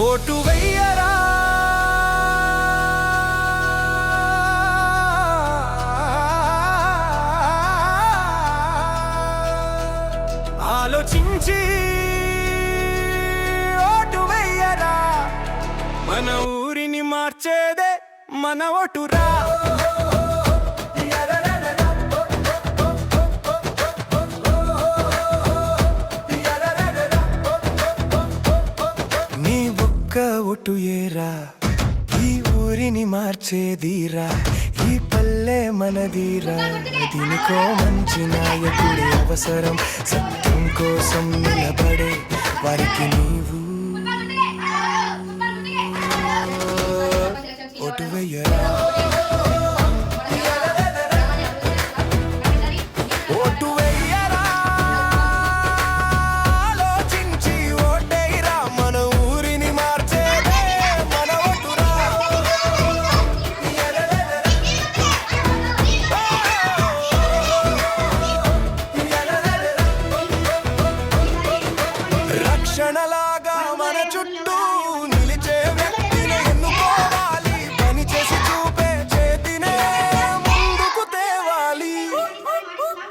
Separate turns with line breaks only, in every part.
vote వెయ్యరా ఆలోచించి vote వెయ్యరా మన ఊరిని మార్చేదే మన ఓటురా నీ ఒక్క ఓటు ఏరా ఈ ఊరిని మార్చేదిరా ఈ పల్లె మనదిరా దీనికో మంచి నాయకుడి అవసరం సత్యం కోసం నిలబడే వారికి నీవు ఓటు వెయ్యరా ఓటు వెయ్యరా ఆలోచించి ఓటేయరా మన ఊరిని మార్చేదే మన ఓటురా రక్షణలాగా మన చుట్టూ నిలిచే వ్యక్తిని ఎన్నుకోవాలి పని చేసి చూపే చేతినే ముందుకు తేవాలి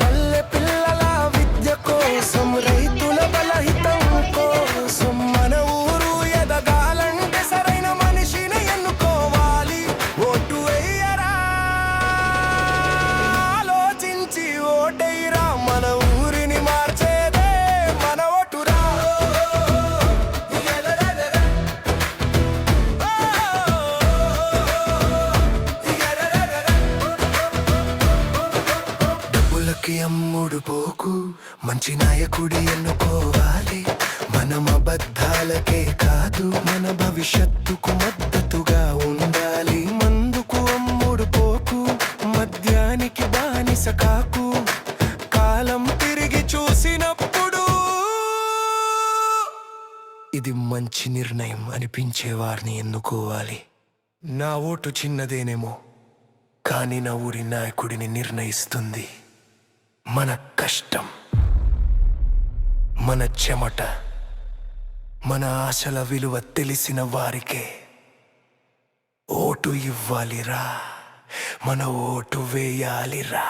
పల్లె పిల్లల విద్య కోసం రైతుల బలహితం కోసం మన ఊరు ఎదగాలంటే సరైన మనిషిని ఎన్నుకోవాలి ఓటు వేయరా ఆలోచించి ఓటేయరా మన ఊరిని మార్చేదే మన ఓటురా డబ్బులకి అమ్ముడు పోకు మంచి నాయకుడి ఎన్నుకోవాలి మనం అబద్ధాలకే కాదు మన భవిష్యత్తుకు మద్దతుగా ఉండాలి మందుకు అమ్ముడు పోకు మద్యానికి బానిస కాకు కాలం తిరిగి చూసినప్పుడు ఇది మంచి నిర్ణయం అనిపించే వారిని ఎన్నుకోవాలి నా ఓటు చిన్నదేనేమో కానీ నా ఊరి నాయకుడిని నిర్ణయిస్తుంది మన కష్టం మన చెమట మన ఆశల విలువ తెలిసిన వారికే ఓటు ఇవ్వాలిరా మన ఓటు వేయాలిరా